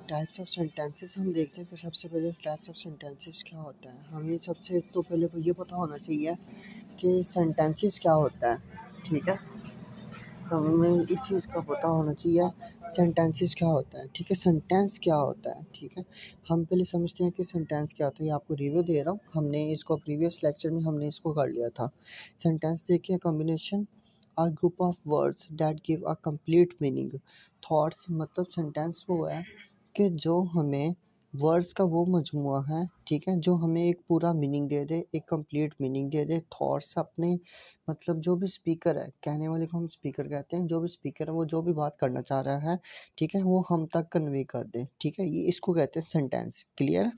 Types of sentences हम देखते हैं कि सबसे पहले टाइप्स ऑफ सेंटेंसेस क्या होता है। हमें सबसे तो पहले ये पता होना चाहिए कि सेंटेंसेस क्या होता है, ठीक है। हमें इस चीज़ का पता होना चाहिए सेंटेंसेस क्या होता है, ठीक है। सेंटेंस क्या होता है, ठीक है। हम पहले समझते हैं कि सेंटेंस क्या होता है। ये आपको रिव्यू दे रहा हूँ, हमने इसको प्रीवियस लेक्चर में हमने इसको कर लिया था। सेंटेंस देखिए, combination or group of words that give a complete meaning. Thoughts मतलब सेंटेंस वो है कि जो हमें वर्ड्स का वो मजमुआ है, ठीक है, जो हमें एक पूरा मीनिंग दे दे, एक कंप्लीट मीनिंग दे दे। थॉट्स अपने मतलब जो भी स्पीकर है, कहने वाले को हम स्पीकर कहते हैं, जो भी स्पीकर है वो जो भी बात करना चाह रहा है, ठीक है, वो हम तक कन्वे कर दे, ठीक है। ये इसको कहते हैं सेंटेंस। क्लियर।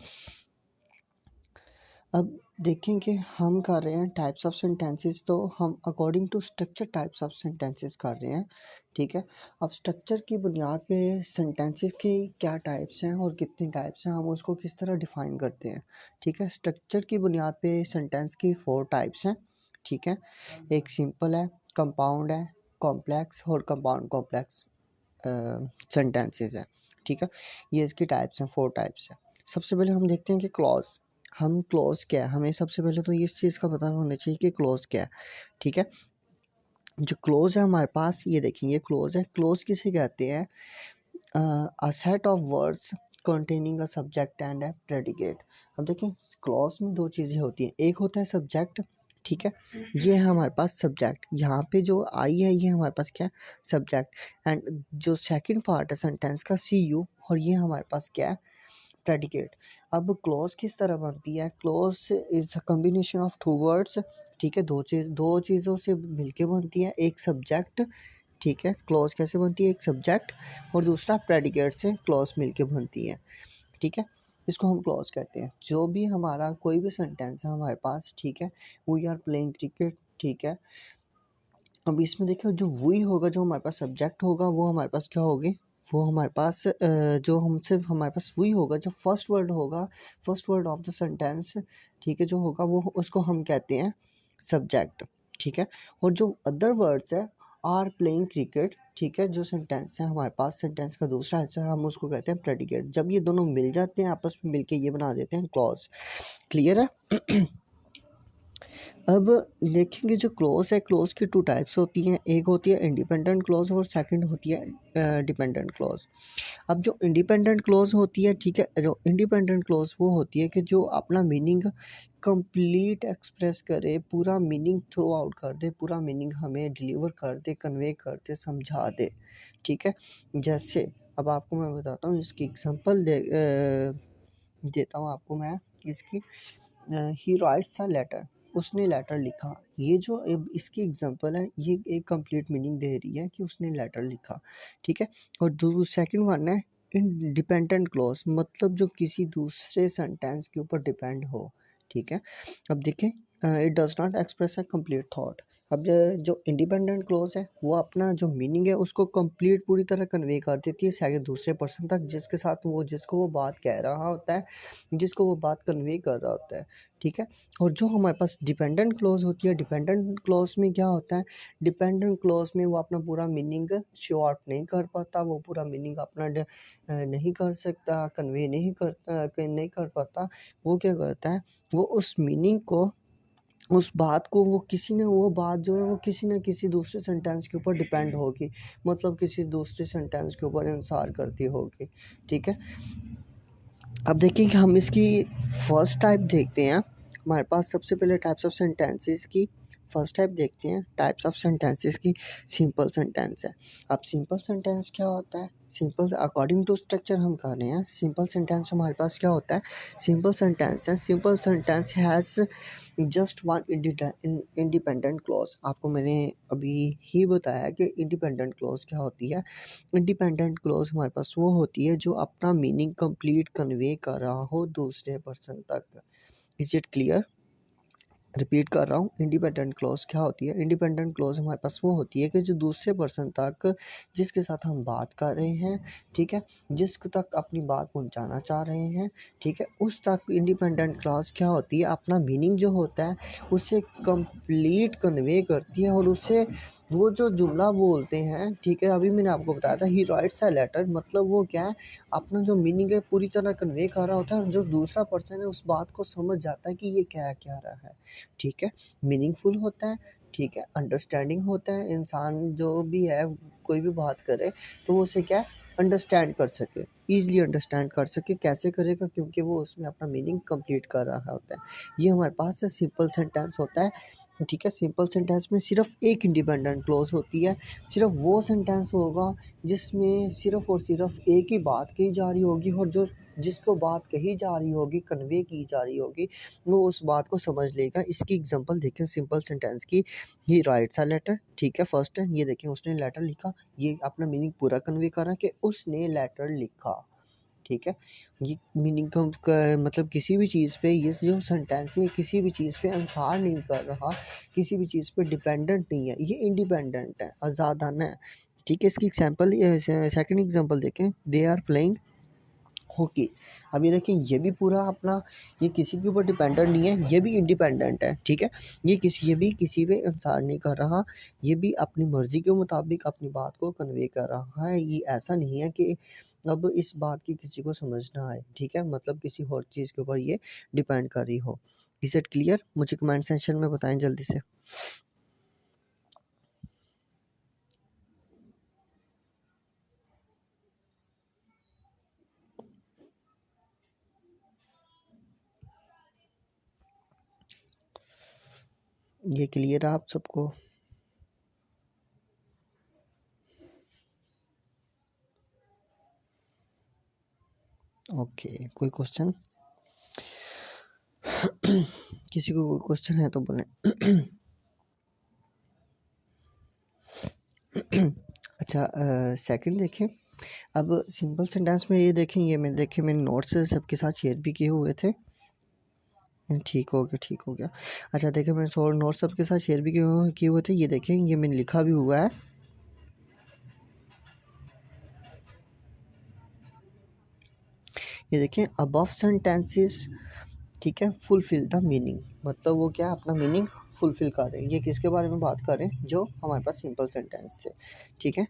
अब देखें कि हम कर रहे हैं टाइप्स ऑफ सेंटेंसेस, तो हम according to structure types of sentences कर रहे हैं, ठीक है। अब स्ट्रक्चर की बुनियाद पे सेंटेंसेस के क्या टाइप्स हैं और कितने टाइप्स हैं, हम उसको किस तरह डिफाइन करते हैं, ठीक है। स्ट्रक्चर की बुनियाद पे सेंटेंस की 4 टाइप्स हैं, ठीक है। एक सिंपल है, कंपाउंड है, कॉम्प्लेक्स और कंपाउंड कॉम्प्लेक्स सेंटेंसेस है, ठीक है। ये इसकी टाइप्स हैं, 4 टाइप्स हैं। सबसे पहले हम देखते हैं कि क्लॉज। हम क्लॉज क्या है, हमें सबसे पहले तो इस चीज़ का पता होना चाहिए कि क्लॉज क्या है, ठीक है। जो क्लॉज है हमारे पास, ये देखें, ये क्लॉज है। क्लॉज किसे कहते हैं? A set of words containing a subject and a predicate. अब देखें, क्लॉज में 2 चीज़ें होती हैं। एक होता है सब्जेक्ट, ठीक है, ये है हमारे पास सब्जेक्ट। यहाँ पे जो आई है ये हमारे पास क्या है? सब्जेक्ट। एंड जो सेकंड पार्ट है सेंटेंस का, सी यू, और ये हमारे पास क्या है? प्रेडिकेट। अब क्लॉज किस तरह बनती है? Clause is a combination of 2 words, ठीक है। दो चीज़ों से मिलके बनती है। एक सब्जेक्ट, ठीक है, क्लॉज कैसे बनती है? एक सब्जेक्ट और दूसरा प्रेडिकेट से क्लॉज मिलके बनती है, ठीक है। इसको हम क्लॉज कहते हैं। जो भी हमारा कोई भी सेंटेंस है हमारे पास, ठीक है, वी आर प्लेइंग क्रिकेट, ठीक है। अब इसमें देखिए, जो वी होगा, जो हमारे पास सब्जेक्ट होगा, वो हमारे पास क्या होगी? वो हमारे पास जो हमसे हमारे पास वी होगा, जो फर्स्ट वर्ड होगा, first word of the sentence, ठीक है, जो होगा वो उसको हम कहते हैं सब्जेक्ट, ठीक है। और जो अदर वर्ड्स है, आर प्लेइंग क्रिकेट, ठीक है, जो सेंटेंस है हमारे पास, सेंटेंस का दूसरा हिस्सा, हम उसको कहते हैं प्रेडिकेट। जब ये दोनों मिल जाते हैं आपस में, मिलके ये बना देते हैं क्लॉज। क्लियर है। अब देखेंगे, जो क्लॉज है, क्लॉज की 2 टाइप्स होती हैं। एक होती है इंडिपेंडेंट क्लॉज और सेकंड होती है डिपेंडेंट क्लॉज। अब जो इंडिपेंडेंट क्लॉज होती है, ठीक है, जो इंडिपेंडेंट क्लॉज वो होती है कि जो अपना मीनिंग कंप्लीट एक्सप्रेस करे, पूरा मीनिंग थ्रो आउट कर दे, पूरा मीनिंग हमें डिलीवर कर दे, कन्वे कर दे, समझा दे, ठीक है। जैसे अब आपको मैं बताता हूँ, इसकी एग्जांपल देता हूँ आपको मैं इसकी। ही राइट्स अ लेटर, उसने लेटर लिखा। ये जो इसकी एग्जांपल है, ये एक कंप्लीट मीनिंग दे रही है कि उसने लेटर लिखा, ठीक है। और सेकंड वन है इंडिपेंडेंट क्लॉज, मतलब जो किसी दूसरे सेंटेंस के ऊपर डिपेंड हो, ठीक है। अब देखें, it does not express a complete thought. अब जो इंडिपेंडेंट क्लॉज है, वो अपना जो मीनिंग है उसको कंप्लीट पूरी तरह कन्वे कर देती है शायद दूसरे पर्सन तक, जिसके साथ वो जिसको वो बात कह रहा होता है, जिसको वो बात कन्वे कर रहा होता है, ठीक है। और जो हमारे पास डिपेंडेंट क्लॉज होती है, डिपेंडेंट क्लॉज में क्या होता है? डिपेंडेंट क्लॉज में वो अपना पूरा मीनिंग शो आउट नहीं कर पाता, वो पूरा मीनिंग अपना नहीं कर सकता, कन्वे नहीं कर पाता। वो क्या करता है? वो उस मीनिंग को, उस बात को, वो बात जो है वो किसी न किसी दूसरे सेंटेंस के ऊपर डिपेंड होगी, मतलब किसी दूसरे सेंटेंस के ऊपर इंसार करती होगी, ठीक है। अब देखिए कि हम इसकी फर्स्ट टाइप देखते हैं। हमारे पास सबसे पहले टाइप्स ऑफ सेंटेंसेस की फर्स्ट टाइप देखते हैं। टाइप्स ऑफ सेंटेंसेस की सिंपल सेंटेंस है। अब सिंपल सेंटेंस क्या होता है? सिंपल अकॉर्डिंग टू स्ट्रक्चर हम कर रहे हैं। सिंपल सेंटेंस हमारे पास क्या होता है? सिंपल सेंटेंस है, simple sentence has just one independent clause. आपको मैंने अभी ही बताया कि इंडिपेंडेंट क्लॉज क्या होती है। इंडिपेंडेंट क्लॉज हमारे पास वो होती है जो अपना मीनिंग कंप्लीट कन्वे कर रहा हो दूसरे पर्सन तक। Is it clear? रिपीट कर रहा हूँ, इंडिपेंडेंट क्लॉज क्या होती है? इंडिपेंडेंट क्लॉज हमारे पास वो होती है कि जो दूसरे पर्सन तक जिसके साथ हम बात कर रहे हैं, ठीक है, जिसको तक अपनी बात पहुंचाना चाह रहे हैं, ठीक है, उस तक इंडिपेंडेंट क्लॉज क्या होती है? अपना मीनिंग जो होता है उसे कंप्लीट कन्वे करती है, और उससे वो जो जुमला बोलते हैं, ठीक है, अभी मैंने आपको बताया था ही राइट्स अ लेटर, मतलब वो क्या है, अपना जो मीनिंग है पूरी तरह कन्वे कर रहा होता है, और जो दूसरा पर्सन है उस बात को समझ जाता है कि ये क्या क्या रहा है, ठीक है, मीनिंगफुल होता है, ठीक है, अंडरस्टैंडिंग होता है, इंसान जो भी है कोई भी बात करे तो वो उसे क्या अंडरस्टैंड कर सके, ईजिली अंडरस्टैंड कर सके, कैसे करेगा? क्योंकि वो उसमें अपना मीनिंग कंप्लीट कर रहा होता है। ये हमारे पास सिंपल सेंटेंस होता है, ठीक है, सिंपल सेंटेंस में सिर्फ एक इंडिपेंडेंट क्लॉज होती है, सिर्फ वो सेंटेंस होगा जिसमें सिर्फ और सिर्फ एक ही बात कही जा रही होगी, और जो जिसको बात कही जा रही होगी, कन्वे की जा रही होगी, वो उस बात को समझ लेगा। इसकी एग्जांपल देखें सिंपल सेंटेंस की, ही राइट्स अ लेटर, ठीक है, फर्स्ट है, ये देखें उसने लेटर लिखा, ये अपना मीनिंग पूरा कन्वे कर रहा है कि उसने लेटर लिखा, ठीक है, ये मीनिंग का मतलब किसी भी चीज़ पे ये जो सेंटेंस है किसी भी चीज़ पे अनुसार नहीं कर रहा, किसी भी चीज़ पे डिपेंडेंट नहीं है, ये इंडिपेंडेंट है, आज़ादाना है, ठीक है। इसकी एग्जांपल सेकंड एग्जांपल देखें, दे आर प्लेइंग हॉकी। अब ये देखिए ये भी पूरा अपना, ये किसी के ऊपर डिपेंडेंट नहीं है, ये भी इंडिपेंडेंट है, ठीक है, ये भी किसी पे इंसान नहीं कर रहा, ये भी अपनी मर्ज़ी के मुताबिक अपनी बात को कन्वे कर रहा है। ये ऐसा नहीं है कि अब इस बात की किसी को समझ ना आए, ठीक है, मतलब किसी और चीज़ के ऊपर ये डिपेंड कर रही हो। Is it clear? मुझे कमेंट सेक्शन में बताएं जल्दी से। ये क्लियर है आप सबको? ओके, कोई क्वेश्चन? किसी को कोई क्वेश्चन है तो बोलें। अच्छा, सेकंड देखें, अब सिंपल सेंटेंस में ये देखें, ये मैंने नोट्स सबके साथ शेयर भी किए हुए थे। ठीक हो गया, ठीक हो गया। अच्छा देखें, मैंने नोट्स सबके साथ शेयर भी किए हुए थे, ये देखें, ये मैंने लिखा भी हुआ है, ये देखें, अबव सेंटेंसेस, ठीक है, फुलफिल द मीनिंग, मतलब वो क्या अपना मीनिंग फुलफिल कर रहे हैं। ये किसके बारे में बात कर रहे हैं? जो हमारे पास सिंपल सेंटेंस थे, ठीक है,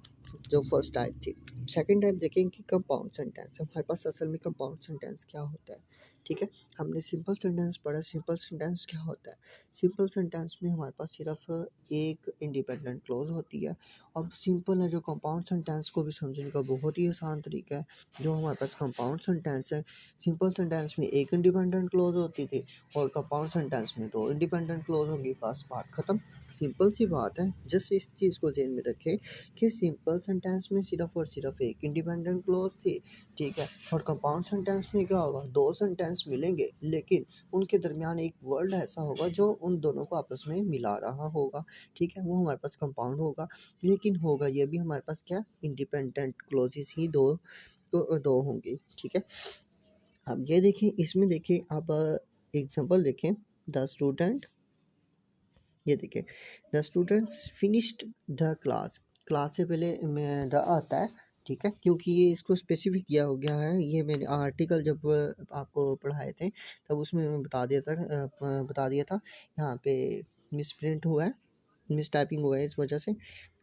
जो फर्स्ट टाइप थी। सेकंड टाइप देखें कि कंपाउंड सेंटेंस, हमारे पास असल में कंपाउंड सेंटेंस क्या होता है, ठीक है। हमने सिंपल सेंटेंस पढ़ा, सिंपल सेंटेंस क्या होता है? सिंपल सेंटेंस में हमारे पास सिर्फ एक इंडिपेंडेंट क्लॉज होती है। अब सिंपल है, जो कंपाउंड सेंटेंस को भी समझने का बहुत ही आसान तरीका है। जो हमारे पास कंपाउंड सेंटेंस है, सिंपल सेंटेंस में एक इंडिपेंडेंट क्लॉज होती थी, और कंपाउंड सेंटेंस में दो इंडिपेंडेंट क्लॉज होगी, बस बात खत्म। सिंपल सी बात है, जस्ट इस चीज़ को ध्यान में रखें कि सिंपल सेंटेंस में सिर्फ और सिर्फ एक इंडिपेंडेंट क्लॉज थी, ठीक है, और कंपाउंड सेंटेंस में क्या होगा? दो सेंटेंस मिलेंगे, लेकिन उनके दरमियान एक वर्ड ऐसा होगा जो उन दोनों को आपस में मिला रहा होगा, ठीक है, वो हमारे पास कंपाउंड होगा। लेकिन होगा ये भी हमारे पास क्या? इंडिपेंडेंट क्लॉजेस ही दो होंगी, ठीक है। अब ये देखें, इसमें देखें, अब एग्जांपल देखें, द स्टूडेंट, ये देखें, the students finished the class, class से पहले में द आता है, ठीक है, क्योंकि ये इसको स्पेसिफिक किया हो गया है। ये मैंने आर्टिकल जब आपको पढ़ाए थे तब उसमें मैं बता दिया था, यहाँ पे मिस प्रिंट हुआ है, मिस टाइपिंग हुआ है, इस वजह से।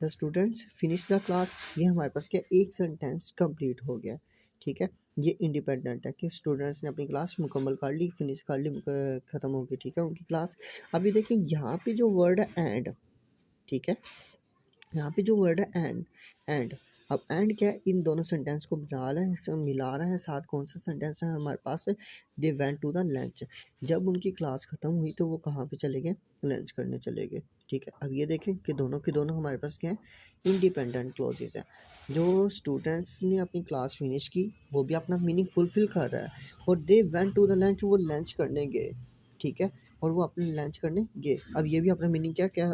The students finish the class, ये हमारे पास क्या एक सेंटेंस कंप्लीट हो गया, ठीक है। ये इंडिपेंडेंट है कि स्टूडेंट्स ने अपनी क्लास मुकम्मल कर ली, फिनिश कर ली, ख़त्म हो गई, ठीक है, उनकी क्लास। अभी देखिए यहाँ पे जो वर्ड है एंड, ठीक है, यहाँ पे जो वर्ड है एंड, अब एंड क्या है? इन दोनों सेंटेंस को मिला रहा है साथ। कौन सा सेंटेंस है हमारे पास? They went to the lunch, जब उनकी क्लास ख़त्म हुई तो वो कहाँ पे चले गए? लंच करने चले गए, ठीक है। अब ये देखें कि दोनों के दोनों हमारे पास क्या है? इंडिपेंडेंट क्लॉजेस हैं। जो स्टूडेंट्स ने अपनी क्लास फिनिश की वो भी अपना मीनिंग फुलफिल कर रहा है, और they went to the lunch, वो लंच करने गए, ठीक है, और वो अपने लंच करने गए। अब ये भी अपना मीनिंग क्या कर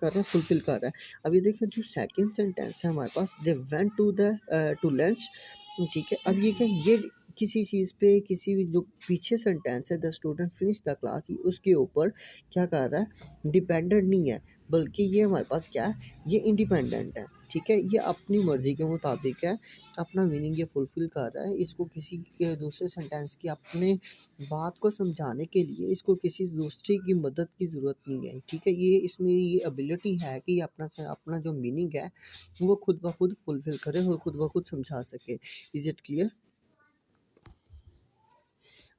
रहे हैं? फुलफिल कर रहा है। अब ये देखिए, जो सेकंड सेंटेंस है हमारे पास, दे वेंट टू लंच, ठीक है। अब ये क्या, ये किसी चीज़ पे किसी भी जो पीछे सेंटेंस है the student finish the class, उसके ऊपर क्या कर रहा है, डिपेंडेंट नहीं है, बल्कि ये हमारे पास क्या है, ये इंडिपेंडेंट है। ठीक है, ये अपनी मर्ज़ी के मुताबिक है, अपना मीनिंग ये फुलफ़िल कर रहा है। इसको किसी के दूसरे सेंटेंस की अपने बात को समझाने के लिए इसको किसी दूसरे की मदद की ज़रूरत नहीं है। ठीक है, ये इसमें ये एबिलिटी है कि ये अपना जो मीनिंग है वो खुद ब खुद फुलफ़िल करे और खुद ब खुद समझा सके। Is it clear?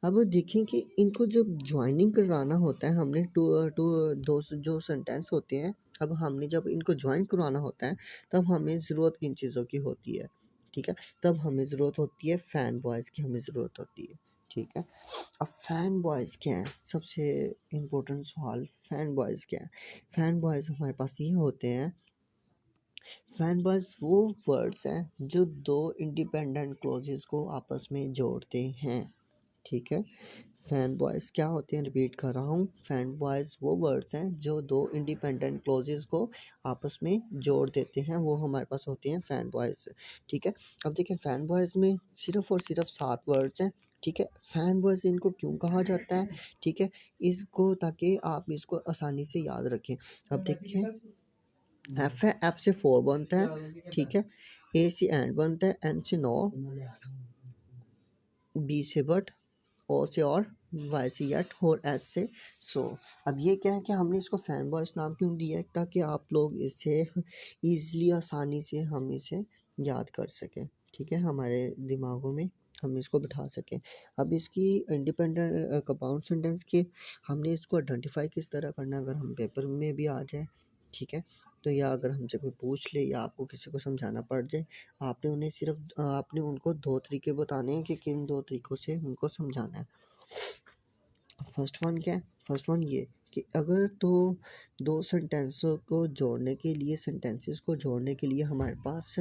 अब देखें कि इनको जब जॉइनिंग करवाना होता है, हमने टू टू दो जो सेंटेंस होते हैं, अब हमने जब इनको जॉइन करवाना होता है तब हमें ज़रूरत किन चीज़ों की होती है। ठीक है, तब हमें ज़रूरत होती है फैन बॉयज़ की, हमें ज़रूरत होती है। ठीक है, अब फैन बॉयज़ क्या हैं, सबसे इम्पोर्टेंट सवाल, फैन बॉयज़ क्या हैं। फैन बॉयज़ हमारे पास ये होते हैं, फैन बॉयज़ वो वर्ड्स हैं जो दो इंडिपेंडेंट क्लॉजेस को आपस में जोड़ते हैं। ठीक है, फैन बॉयज़ क्या होते हैं, रिपीट कर रहा हूँ, फैन बॉयज़ वो वर्ड्स हैं जो दो इंडिपेंडेंट क्लॉजेस को आपस में जोड़ देते हैं, वो हमारे पास होते हैं फैन बॉयज़। ठीक है, अब देखिए फैन बॉयज़ में सिर्फ़ और सिर्फ 7 वर्ड्स हैं। ठीक है, फैन बॉयज़ इनको क्यों कहा जाता है, ठीक है, इसको ताकि आप इसको आसानी से याद रखें। अब देखिए एफ है, एफ से 4 बनता है। ठीक है, ए से एंड बनता है, एन से 9, बी से बट, ओ से और, वाई से यट और एस से सो। अब ये क्या है कि हमने इसको फैन बॉयज़ नाम क्यों दिया है, ताकि आप लोग इसे ईज़िली आसानी से हम इसे याद कर सकें। ठीक है, हमारे दिमागों में हम इसको बिठा सकें। अब इसकी इंडिपेंडेंट कंपाउंड सेंटेंस के हमने इसको आइडेंटिफाई किस तरह करना है, अगर हम पेपर में भी आ जाए, ठीक है, तो या अगर हमसे कोई पूछ ले या आपको किसी को समझाना पड़ जाए, आपने उन्हें सिर्फ आपने उनको 2 तरीके बताने हैं कि किन 2 तरीकों से उनको समझाना है। फर्स्ट वन क्या है, फर्स्ट वन ये कि अगर तो दो सेंटेंसों को जोड़ने के लिए, सेंटेंसेस को जोड़ने के लिए हमारे पास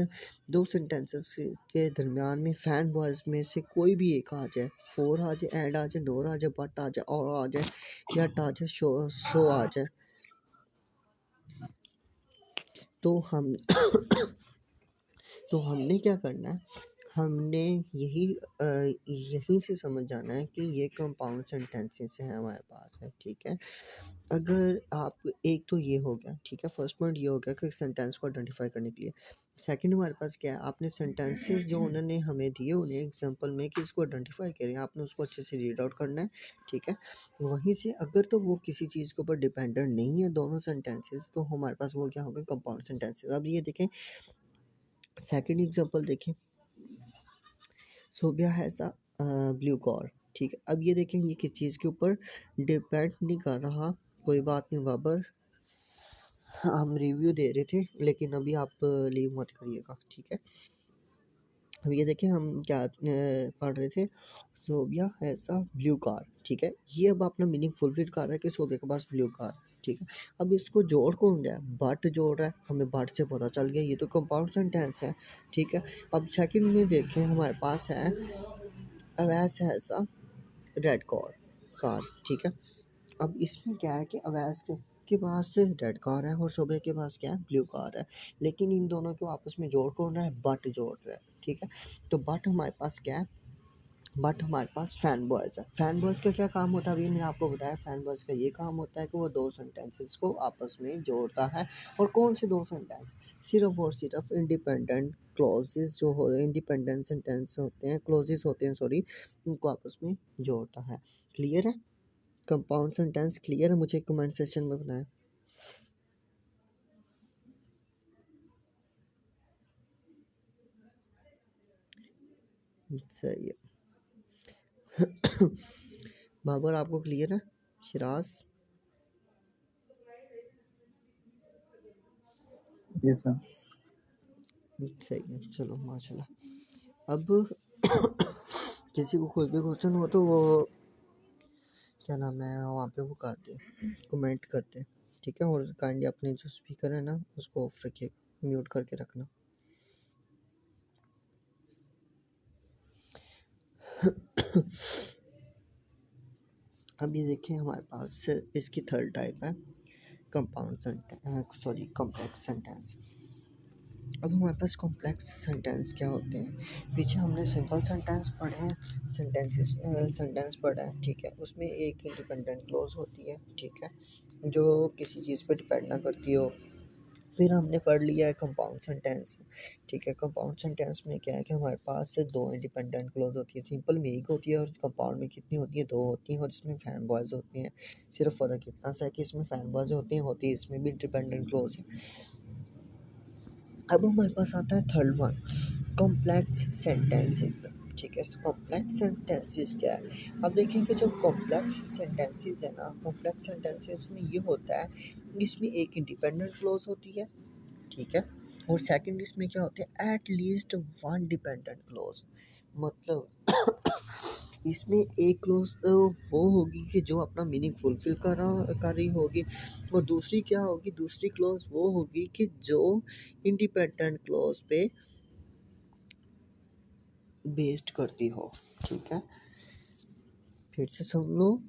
दो सेंटेंसेस के दरमियान में फैन बॉयज़ में से कोई भी एक आ जाए, फोर आ जाए, एंड आ जाए, डोर आ जाए, बट आ जाए, और आ जाए, यट आ जाए, सो आ जाए, तो हम तो हमने क्या करना है, हमने यही यहीं से समझ जाना है कि ये कंपाउंड सेंटेंसेस हैं हमारे पास है। ठीक है, अगर आप एक तो ये हो गया, ठीक है, फर्स्ट पॉइंट ये हो गया कि सेंटेंस को आइडेंटिफाई करने के लिए। सेकंड हमारे पास क्या है, आपने सेंटेंसेस जो उन्होंने हमें दिए उन्हें एग्जांपल में कि इसको आइडेंटिफाई करें, आपने उसको अच्छे से रीड आउट करना है। ठीक है, वहीं से अगर तो वो किसी चीज़ के ऊपर डिपेंडेंट नहीं है दोनों सेंटेंसेस, तो हमारे पास वो क्या होगा, कंपाउंड सेंटेंसेस। अब ये देखें, सेकंड एग्जांपल देखें, Sobia has a blue car. ठीक है, अब ये देखें ये किस चीज़ के ऊपर डिपेंड नहीं कर रहा, कोई बात नहीं बाबर, हम रिव्यू दे रहे थे लेकिन अभी आप लीव मत करिएगा। ठीक है, अब ये देखें हम क्या पढ़ रहे थे, Sobia has a blue car. ठीक है, ये अब अपना मीनिंग फुलफिल कर रहा है कि सोबिया के पास ब्लू कार। ठीक है, अब इसको जोड़ कौन रहा है, बट जोड़ रहा है, हमें बट से पता चल गया ये तो कंपाउंड सेंटेंस है। ठीक है, अब सेकंड में देखें हमारे पास है Awais has a red car. ठीक है, अब इसमें क्या है कि अवैस के पास रेड कार है और शोबे के पास क्या है, ब्लू कार है, लेकिन इन दोनों को आपस में जोड़ कौन रहा है, बट जोड़ रहा है। ठीक है, तो बट हमारे पास क्या है, बट हमारे पास फैन बॉयज़ है। फैन बॉयज़ का क्या काम होता है, अभी मैंने आपको बताया, फैन बॉयज़ का ये काम होता है कि वो दो सेंटेंसेस को आपस में जोड़ता है। और कौन से दो सेंटेंस, सिर्फ और सिर्फ इंडिपेंडेंट क्लॉजेस जो हो, इंडिपेंडेंट सेंटेंस होते हैं, क्लॉजेस होते हैं सॉरी, उनको आपस में जोड़ता है। क्लियर है, कंपाउंड सेंटेंस क्लियर है, मुझे कमेंट सेक्शन में बताएं। सही है। बाबर आपको क्लियर है, शिराज जी सर। सही है, चलो माशाल्लाह। अब किसी को कोई भी क्वेश्चन हो तो वो क्या नाम है वहाँ पे वो कर दे, कमेंट कर दे। ठीक है, और काइंडली अपने जो स्पीकर है ना उसको ऑफ रखिए, म्यूट करके रखना। अब ये देखिए हमारे पास इसकी थर्ड टाइप है compound sentence, sorry complex sentence. अब हमारे पास कॉम्प्लेक्स सेंटेंस क्या होते हैं। पीछे हमने सिंपल सेंटेंस पढ़े हैं, सेंटेंस पढ़ा है, ठीक है। उसमें एक इंडिपेंडेंट क्लोज होती है, ठीक है, जो किसी चीज़ पे डिपेंड ना करती हो। फिर हमने पढ़ लिया है कंपाउंड सेंटेंस, ठीक है। कंपाउंड सेंटेंस में क्या है कि हमारे पास से दो इंडिपेंडेंट क्लोज होती है। सिंपल में एक होती है और कंपाउंड में कितनी होती है, दो होती हैं, और इसमें फैन बॉयज़ होते हैं। सिर्फ फ़र्क इतना सा है कि इसमें फैन बॉयज़ होती है, इसमें भी डिपेंडेंट क्लोज है। अब हमारे पास आता है थर्ड वन, कॉम्प्लेक्स सेंटेंसेस, ठीक है। कॉम्प्लेक्स सेंटेंसेस क्या है। अब देखें कि जो कॉम्प्लेक्स सेंटेंसेस है ना, कॉम्प्लेक्स सेंटेंसेस में ये होता है, इसमें एक इंडिपेंडेंट क्लोज होती है, ठीक है, और सेकंड इसमें क्या होते हैं, at least one dependent clause. मतलब इसमें एक क्लोज तो वो होगी कि जो अपना मीनिंग फुलफिल कर रही होगी, और दूसरी क्या होगी, दूसरी क्लोज वो होगी कि जो इंडिपेंडेंट क्लोज पे बेस्ड करती हो, ठीक है। फिर से सुन लो,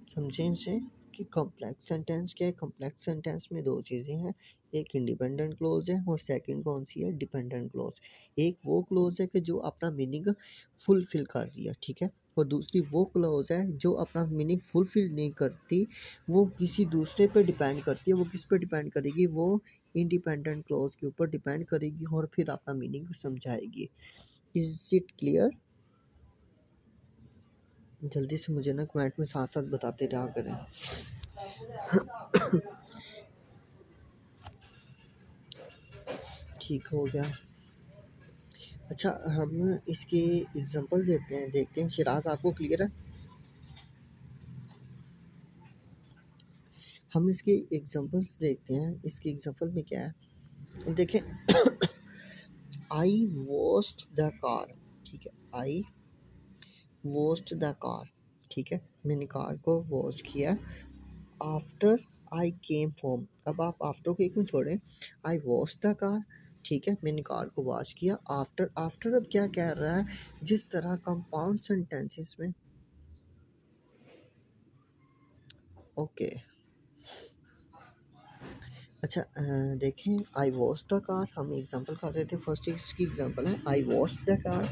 समझें इसे कि कॉम्प्लेक्स सेंटेंस क्या है। कॉम्प्लेक्स सेंटेंस में दो चीज़ें हैं, एक इंडिपेंडेंट क्लोज है और सेकंड कौन सी है, डिपेंडेंट क्लोज। एक वो क्लोज है कि जो अपना मीनिंग फुलफिल कर रही है, ठीक है, और दूसरी वो क्लोज है जो अपना मीनिंग फुलफिल नहीं करती, वो किसी दूसरे पे डिपेंड करती है। वो किस पे डिपेंड करेगी, वो इंडिपेंडेंट क्लोज के ऊपर डिपेंड करेगी और फिर अपना मीनिंग समझाएगी। Is it clear? जल्दी से मुझे ना कमेंट में साथ साथ बताते रहा करें। ठीक हो गया। अच्छा, हम इसके एग्जांपल देते हैं, देखते हैं शिराज आपको क्लियर है। हम इसके एग्जांपल्स देखते हैं। इसके एग्जांपल में क्या है, देखें। आई वॉश्ड द कार, ठीक है, आई वॉश्ड द कार, ठीक है, मैंने कार को वॉश किया। आफ्टर आई केम होम, अब आप आफ्टर को एक में छोड़ें, आई वॉश द कार, ठीक है, मैंने कार को वॉश किया। आफ्टर, आफ्टर अब क्या कह रहा है, जिस तरह कंपाउंड सेंटेंसेस में, ओके। अच्छा, देखें, आई वॉश द कार, हम एग्जांपल कर रहे थे। फर्स्ट इसकी एग्जांपल है, I wash the car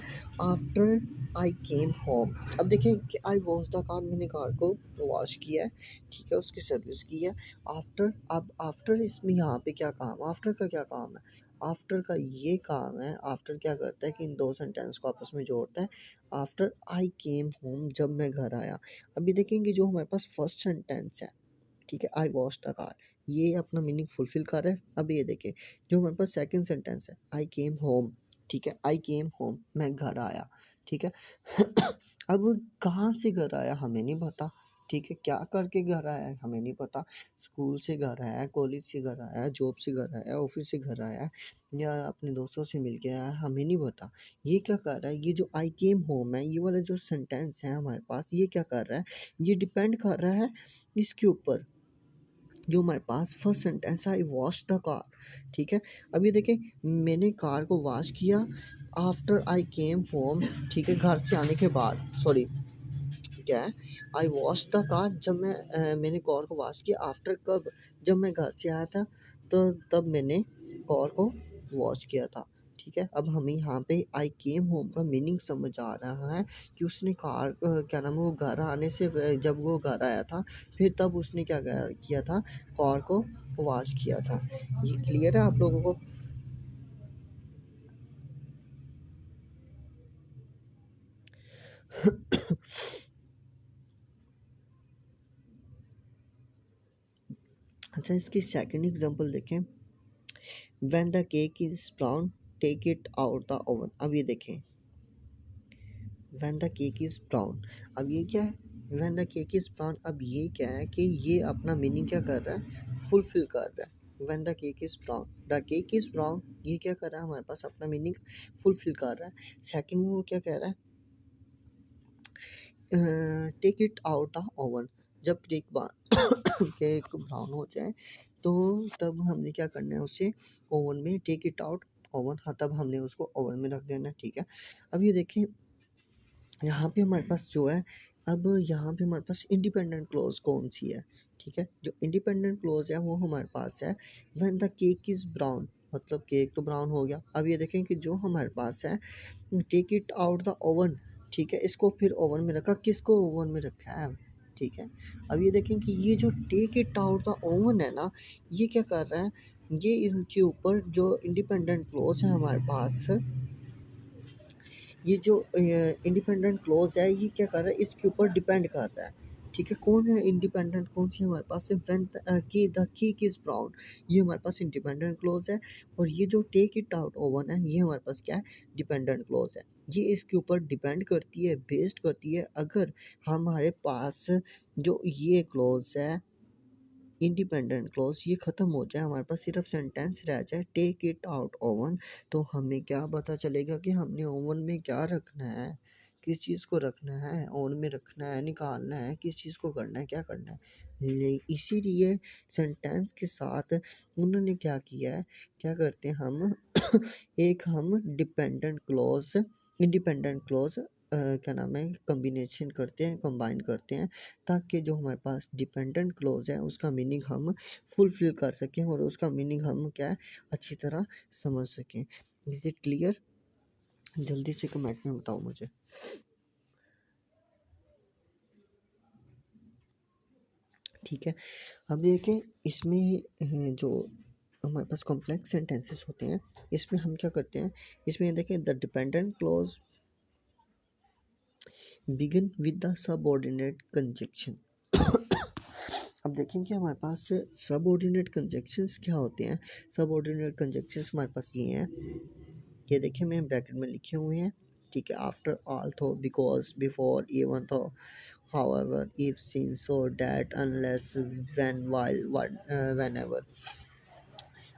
after I came home. अब देखें कि आई वॉश द कार, मैंने कार को वॉश किया है, ठीक है, उसकी सर्विस की है। आफ्टर, अब आफ्टर इसमें यहाँ पे क्या काम, आफ्टर का क्या काम है, आफ्टर का ये काम है, आफ्टर क्या करता है कि इन दो सेंटेंस को आपस में जोड़ता है। आफ्टर आई केम होम, जब मैं घर आया। अभी देखेंगे जो हमारे पास फर्स्ट सेंटेंस है, ठीक है, आई वॉश द कार, ये अपना मीनिंग फुलफिल कर रहा है। अब ये देखें जो हमारे पास सेकंड सेंटेंस है, आई केम होम, ठीक है, आई केम होम, मैं घर आया, ठीक है। अब कहाँ से घर आया हमें नहीं पता, ठीक है, क्या करके घर आया है हमें नहीं पता। स्कूल से घर आया है, कॉलेज से घर आया है, जॉब से घर आया है, ऑफिस से घर आया है, या अपने दोस्तों से मिल के आया है, हमें नहीं पता। ये क्या कर रहा है, ये जो आई केम होम है, ये वाला जो सेंटेंस है हमारे पास, ये क्या कर रहा है, ये डिपेंड कर रहा है इसके ऊपर, जो हमारे पास फर्स्ट सेंटेंस है, आई वॉश द कार, ठीक है। अभी देखें, मैंने कार को वॉश किया आफ्टर आई केम होम, ठीक है, घर से आने के बाद, सॉरी, क्या है, आई वॉश द कार, जब मैंने कार को वॉश किया। आफ्टर कब, जब मैं घर से आया था, तो तब मैंने कार को वॉश किया था, ठीक है। अब हमें यहाँ पे आई केम होम का मीनिंग समझ आ रहा है कि उसने कार क्या नाम है, वो घर आने से जब वो घर आया था, फिर तब उसने क्या किया था, कार को वॉश किया था। ये क्लियर है आप लोगों को? अच्छा, इसकी सेकंड एग्जांपल देखें, when the cake is brown take it out the oven. अब ये देखें, when the cake is brown, अब ये क्या है, when the cake is brown, अब ये क्या है कि ये अपना मीनिंग क्या कर रहा है, फुलफिल कर रहा है। When the cake is brown, the cake is brown, ये क्या कर रहा है, हमारे पास अपना मीनिंग फुलफिल कर रहा है। सेकंड में वो क्या कह रहा है, take it out the oven, जब केक केक ब्राउन हो जाए, तो तब हमने क्या करना है, उसे ओवन में, टेक इट आउट ओवन, हाँ, तब हमने उसको ओवन में रख देना है, ठीक है। अब ये देखें, यहाँ पे हमारे पास जो है, अब यहाँ पे हमारे पास इंडिपेंडेंट क्लॉज कौन सी है, ठीक है। जो इंडिपेंडेंट क्लॉज है वो हमारे पास है, when the cake is brown, मतलब केक तो ब्राउन हो गया। अब ये देखें कि जो हमारे पास है, take it out the oven, ठीक है, इसको फिर ओवन में रखा, किसको ओवन में रखा है, ठीक है। अब ये देखें कि ये जो take it out the oven है ना, ये क्या कर रहा है, ये इनके ऊपर जो इंडिपेंडेंट क्लोज है हमारे पास, ये जो इंडिपेंडेंट क्लोज है, ये क्या कर रहा है, इसके ऊपर डिपेंड कर रहा है, ठीक है। कौन है इंडिपेंडेंट, कौन सी हमारे पास है, व्हेन की द केक इज़ ब्राउन, ये हमारे पास इंडिपेंडेंट क्लोज है। और ये जो टेक इट आउट ओवन है, ये हमारे पास क्या है, डिपेंडेंट क्लोज है। ये इसके ऊपर डिपेंड करती है, बेस्ड करती है। अगर हमारे पास जो ये क्लोज है इंडिपेंडेंट क्लॉज, ये ख़त्म हो जाए, हमारे पास सिर्फ सेंटेंस रह जाए टेक इट आउट ओवन, तो हमें क्या पता चलेगा कि हमने ओवन में क्या रखना है, किस चीज़ को रखना है, ओवन में रखना है, निकालना है, किस चीज़ को करना है, क्या करना है। इसीलिए सेंटेंस के साथ उन्होंने क्या किया है, क्या करते हैं हम एक हम डिपेंडेंट क्लॉज इंडिपेंडेंट क्लॉज क्या नाम है, कम्बिनेशन करते हैं, कंबाइन करते हैं, ताकि जो हमारे पास डिपेंडेंट क्लॉज है उसका मीनिंग हम फुलफिल कर सकें और उसका मीनिंग हम क्या है, अच्छी तरह समझ सकें। Is it clear? जल्दी से कमेंट में बताओ मुझे। ठीक है, अब देखें इसमें जो हमारे पास कॉम्प्लेक्स सेंटेंसेस होते हैं, इसमें हम क्या करते हैं, इसमें देखें the dependent clause begin with the subordinate conjunction. अब देखें कि हमारे पास सबऑर्डिनेट कंजक्शंस क्या होते हैं। सबऑर्डिनेट कंजक्शंस हमारे पास ये हैं, ये देखिए मैं ब्रैकेट में लिखे हुए हैं, ठीक है। After, although, because, before, even थो, however, if, since, so, that, unless, when, while, whenever.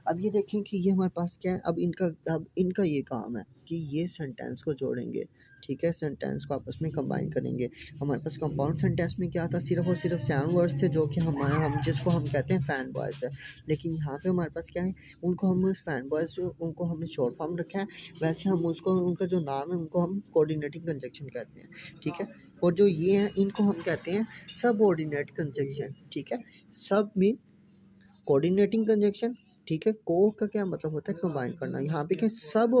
अब ये देखें कि ये हमारे पास क्या है, अब इनका ये काम है कि ये सेंटेंस को जोड़ेंगे, ठीक है, सेंटेंस को आपस में कंबाइन करेंगे। हमारे पास कंपाउंड सेंटेंस में क्या था, सिर्फ और सिर्फ 7 वर्ड्स थे, जो कि हम जिसको हम कहते हैं फैन बॉयज़ है। लेकिन यहाँ पे हमारे पास क्या है, उनको हम फैन बॉयज़, उनको हमने शॉर्ट फॉर्म रखा है, वैसे हम उसको, उनका जो नाम है उनको हम कोऑर्डिनेटिंग कंजक्शन कहते हैं, ठीक है। और जो ये हैं इनको हम कहते हैं सबऑर्डिनेट कंजक्शन, ठीक है। सब मीन कोऑर्डिनेटिंग कंजक्शन, ठीक है। को का क्या मतलब होता है, कंबाइन करना। यहाँ पे क्या सब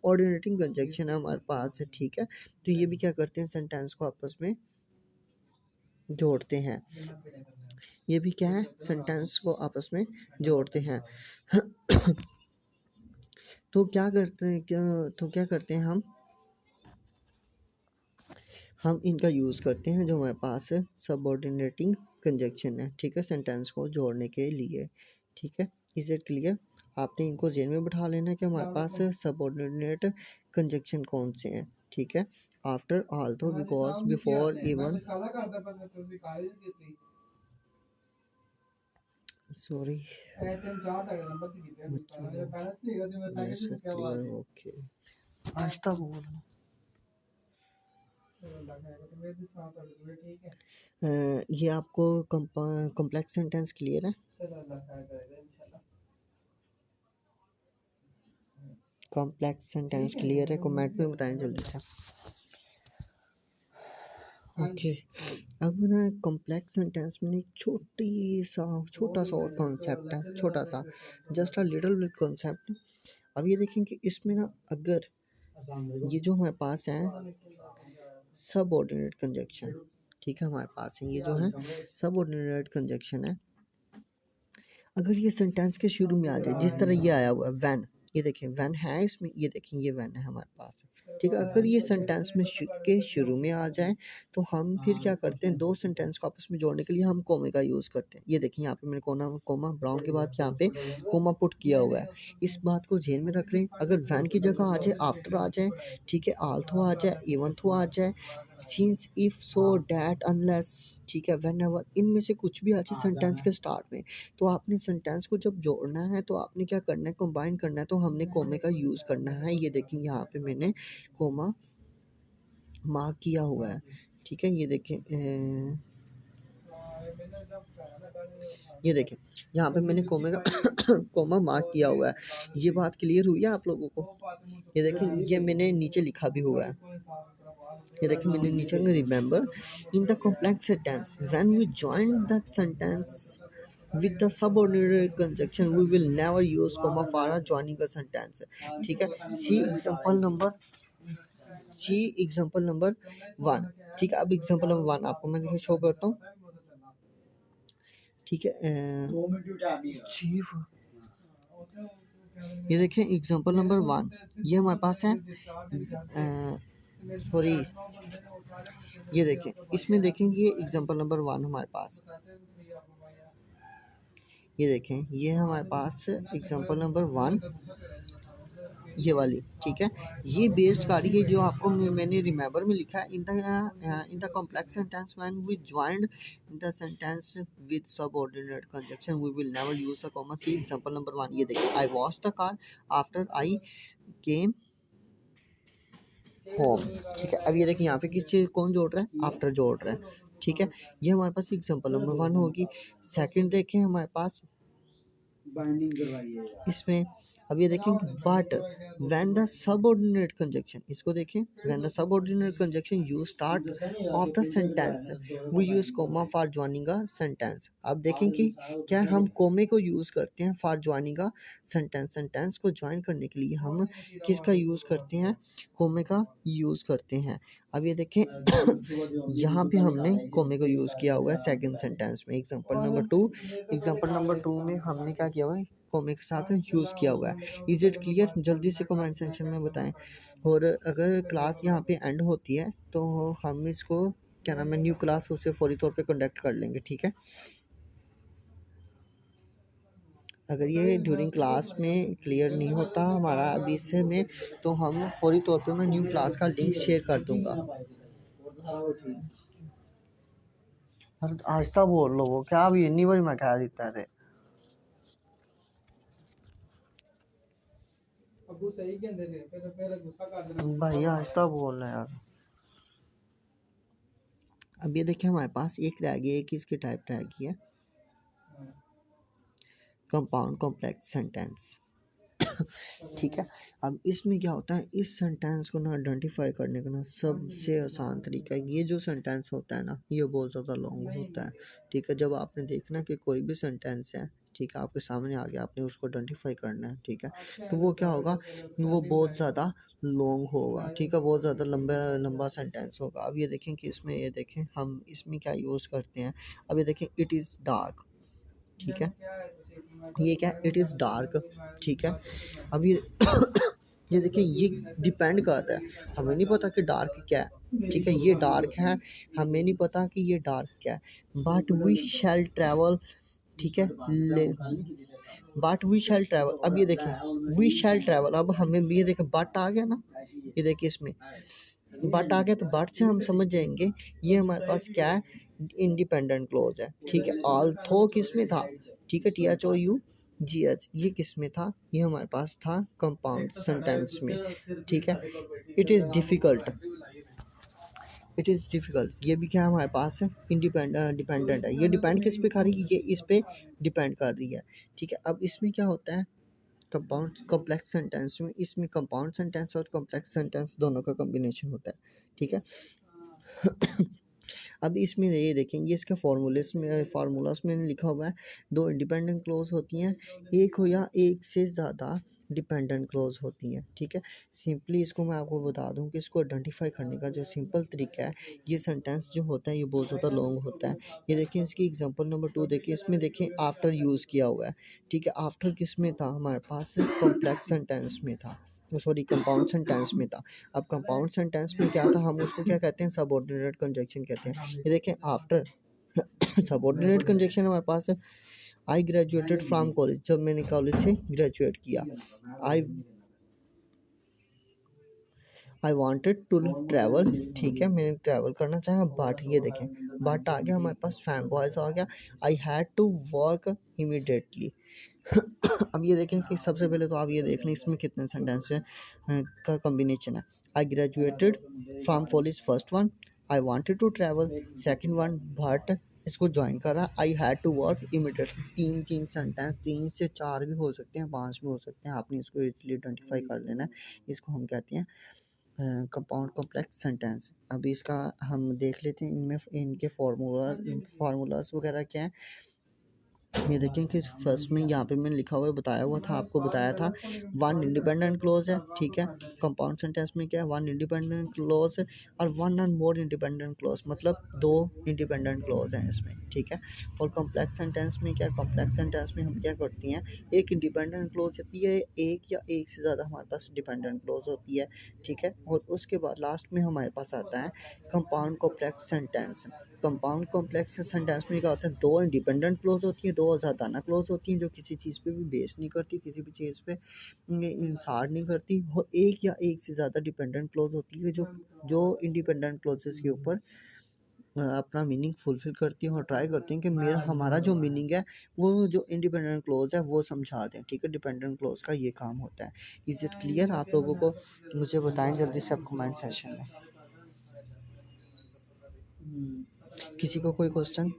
ऑर्डिनेटिंग कंजक्शन है हमारे पास है, ठीक है। तो ये भी क्या करते हैं, सेंटेंस को आपस में जोड़ते हैं, ये भी क्या है, सेंटेंस को आपस में जोड़ते हैं। तो क्या करते हैं, क्या करते हैं हम इनका यूज़ करते हैं जो हमारे पास सबऑर्डिनेटिंग कंजक्शन है, ठीक है, सेंटेंस को जोड़ने के लिए, ठीक है। Is it clear? आपने इनको जेन में बिठा लेना है कि हमारे पास सबऑर्डिनेट कंजक्शन कौन से हैं, ठीक है। After, although, because, before, even, sorry, clear, okay, नाश्ता बोल, ये आपको कॉम्प्लेक्स सेंटेंस क्लियर है? कॉम्प्लेक्स सेंटेंस क्लियर है? कमेंट में बताएं जल्दी से। ओके, अब ना कॉम्प्लेक्स सेंटेंस में छोटा सा और कॉन्सेप्ट है, छोटा सा, just a little bit concept. अब ये देखें कि इसमें ना, अगर ये जो हमारे पास है सबऑर्डिनेट कंजक्शन, ठीक है, हमारे पास है ये जो है सबऑर्डिनेट कंजक्शन है, अगर ये सेंटेंस के शुरू में आ जाए, जिस तरह ये आया हुआ है वैन, ये देखें वैन है इसमें, ये देखें ये वैन है हमारे पास, ठीक है। अगर ये सेंटेंस में के शुरू में आ जाए, तो हम फिर क्या करते हैं, दो सेंटेंस को आपस में जोड़ने के लिए हम कोमे का यूज़ करते हैं। ये देखें यहाँ पे मैंने कोमा ब्राउन के बाद यहाँ पे कोमा पुट किया हुआ है। इस बात को ध्यान में रख लें, अगर वैन की जगह आ जाए आफ्टर आ जाए, ठीक है, आल्थो आ जाए, इवन थो आ जाए, since, if, so, that, unless, ठीक है, व्हेनेवर, इनमें से कुछ भी आ जाए सेंटेंस के स्टार्ट में, तो आपने सेंटेंस को जब जोड़ना है तो आपने क्या करना है, कंबाइन करना है, तो हमने कोमे का यूज़ करना है। ये देखिए यहाँ पे मैंने कोमा मार्क किया हुआ है, ठीक है। ये देखें ये देखें यहाँ पे मैंने कोमे का कोमा मार्क किया हुआ है। ये बात क्लियर हुई है आप लोगों को? ये देखें, ये मैंने नीचे लिखा भी हुआ है, ये देखिए मैंने नीचे में, remember in the complex sentence when we join the sentence with the subordinate conjunction we will never use comma for a joining a sentence. ठीक है, सी एग्जांपल नंबर 1। ठीक है, अब एग्जांपल नंबर 1 आपको मैं देखिए शो करता हूँ। ठीक है, चीफ ये देखें एग्जांपल नंबर 1, ये हमारे पास है। सॉरी, ये देखें, इसमें देखेंगे ये एग्जांपल नंबर 1 हमारे पास, ये देखें ये हमारे पास एग्जांपल नंबर 1, ये वाली। ठीक है, ये बेस्ड कर रही है जो आपको मैंने रिमेंबर में लिखा है, in the complex sentence when we joined the sentence with subordinate conjunction we will never use the comma. See example number 1, ये देखिए, I wash the car after I came home. ठीक है, अब ये देखिए यहाँ पे किस चीज़ कौन जोड़ रहा है, आफ्टर जोड़ रहा है। ठीक है, ये हमारे पास एग्जांपल नंबर 1 होगी। सेकंड देखें हमारे पास इसमें, अब ये देखें but when the subordinate conjunction, इसको देखें, when the subordinate conjunction you start of the sentence we use comma for joining a sentence. अब देखें कि क्या हम कोमे को यूज़ करते हैं for joining a sentence. Sentence को ज्वाइन करने के लिए हम किसका यूज़ करते हैं, कोमे का यूज़ करते हैं। अब ये देखें यहाँ पे हमने कोमे को यूज़ किया हुआ है सेकंड सेंटेंस में, एग्जांपल नंबर 2। एग्जांपल नंबर 2 में हमने क्या किया हुआ है, कोमे के साथ यूज़ किया हुआ है। Is it clear? जल्दी से कमेंट सेक्शन में बताएं। और अगर क्लास यहाँ पे एंड होती है तो हम इसको क्या नाम है, न्यू क्लास उसे फौरी तौर पे कंडक्ट कर लेंगे। ठीक है, अगर ये ड्यूरिंग क्लास में क्लियर नहीं होता हमारा अभी इससे में, तो हम फौरी तौर पे मैं न्यू क्लास का लिंक शेयर कर दूंगा। आहिस्ता बोल लो, वो क्या अभी इतनी बारी मैं कह देता है। अबू सही कहंदे ने, फिर गुस्सा कर देना भाई, आहिस्ता बोल रहा यार। अब ये देखिए हमारे पास एक रह गई, एक इसकी टाइप रह गई है, कंपाउंड कॉम्प्लेक्स सेंटेंस। ठीक है, अब इसमें क्या होता है, इस सेंटेंस को ना आइडेंटिफाई करने का ना सबसे आसान तरीका है, ये जो सेंटेंस होता है ना ये बहुत ज़्यादा लॉन्ग होता है। ठीक है, जब आपने देखना कि कोई भी सेंटेंस है, ठीक है, आपके सामने आ गया, आपने उसको आइडेंटिफाई करना है। ठीक है, तो वो क्या होगा, वो बहुत ज़्यादा लॉन्ग होगा। ठीक है, बहुत ज़्यादा लंबा लंबा सेंटेंस होगा। अब ये देखें कि इसमें, ये देखें हम इसमें क्या यूज़ करते हैं। अब ये देखें इट इज़ डार्क। ठीक है, ये क्या, इट इज़ डार्क। ठीक है, अब ये देखिए ये डिपेंड करता है, हमें नहीं पता कि डार्क क्या है। ठीक है, ये डार्क है, हमें नहीं पता कि ये डार्क क्या है, बट वी शैल ट्रैवल। ठीक है, बट वी शैल ट्रैवल। अब ये देखें वी शैल ट्रैवल, अब हमें ये देखें बट आ गया ना, ये देखिए इसमें बट आ गया, तो बट से हम समझ जाएंगे ये हमारे पास क्या है, इंडिपेंडेंट क्लोज है। ठीक है, ऑल थो किस में था, ठीक है, THOUGH, ये किस में था, ये हमारे पास था कंपाउंड सेंटेंस में। ठीक है, it is difficult, it is difficult, ये भी क्या हमारे पास है, डिपेंडेंट है। ये डिपेंड किस पे कर रही है, ये इस पे डिपेंड कर रही है। ठीक है, अब इसमें क्या होता है, कंपाउंड कॉम्प्लेक्स सेंटेंस में, इसमें कंपाउंड सेंटेंस और कॉम्प्लेक्स सेंटेंस दोनों का कॉम्बिनेशन होता है। ठीक है, अब इसमें ये देखेंगे इसके फार्मूलास में लिखा हुआ है, दो इंडिपेंडेंट क्लोज होती हैं, एक हो या एक से ज़्यादा डिपेंडेंट क्लोज होती हैं। ठीक है, सिंपली इसको मैं आपको बता दूं कि इसको आइडेंटिफाई करने का जो सिंपल तरीका है, ये सेंटेंस जो होता है ये बहुत ज़्यादा लॉन्ग होता है। ये देखिए इसकी एग्जांपल नंबर 2 देखिए, इसमें देखें आफ्टर यूज़ किया हुआ है। ठीक है, आफ्टर किस में था, हमारे पास कॉम्प्लेक्स सेंटेंस में था, सॉरी कंपाउंड सेंटेंस में था। अब कंपाउंड सेंटेंस में क्या था, हम उसको क्या कहते हैं, सबऑर्डिनेट कंजंक्शन कहते हैं। ये देखें आफ्टर सबऑर्डिनेट कंजंक्शन हमारे पास है, आई ग्रेजुएटेड फ्रॉम कॉलेज, जब मैंने कॉलेज से ग्रेजुएट किया। आई आई वॉन्टेड टू ट्रैवल, ठीक है, मैंने ट्रैवल करना चाहा, बट ये देखें बट आ गया हमारे पास, फैम वॉइस आ गया, I had to work immediately. अब ये देखें कि सबसे पहले तो आप ये देख लें इसमें कितने सेंटेंस का कॉम्बिनेशन है। I graduated from college first one, I wanted to travel second one, but इसको ज्वाइन करा, I had to work immediately. तीन तीन सेंटेंस, 3 से 4 भी हो सकते हैं, 5 भी हो सकते हैं, आपने इसको इजीली आइडेंटिफाई कर लेना है। इसको हम कहते हैं कंपाउंड कॉम्प्लेक्स सेंटेंस। अभी इसका हम देख लेते हैं, इनमें इनके फार्मूलाज वगैरह क्या हैं। ये देखें कि फर्स्ट में यहाँ पे मैंने लिखा हुआ है, बताया हुआ था, आपको बताया था वन इंडिपेंडेंट क्लोज है, ठीक है। कंपाउंड सेंटेंस में क्या है, वन इंडिपेंडेंट क्लोज है और one and more independent clause, मतलब दो इंडिपेंडेंट क्लोज हैं इसमें, ठीक है। और कॉम्प्लेक्स सेंटेंस में क्या, कॉम्प्लेक्स सेंटेंस में हम क्या करते हैं, एक इंडिपेंडेंट क्लोज होती है, एक या एक से ज़्यादा हमारे पास डिपेंडेंट क्लोज होती है, ठीक है। और उसके बाद लास्ट में हमारे पास आता है compound complex sentence. Compound complex sentence में क्या होता है, दो इंडिपेंडेंट क्लोज होती हैं, दो ज़्यादा ना क्लोज होती हैं, जो किसी चीज़ पे भी बेस नहीं करती, किसी भी चीज़ पे इंसार नहीं करती, और एक या एक से ज़्यादा डिपेंडेंट क्लोज होती है, जो जो इंडिपेंडेंट क्लोजेस के ऊपर अपना मीनिंग फुलफिल करती हैं और ट्राई करती हैं कि मेरा हमारा जो मीनिंग है वो जो इंडिपेंडेंट क्लोज है वो समझा दें, ठीक है। डिपेंडेंट क्लोज का ये काम होता है। इज़ इट क्लियर आप लोगों को? मुझे बताएं जल्दी से आप कमेंट सेशन में। किसी को कोई क्वेश्चन?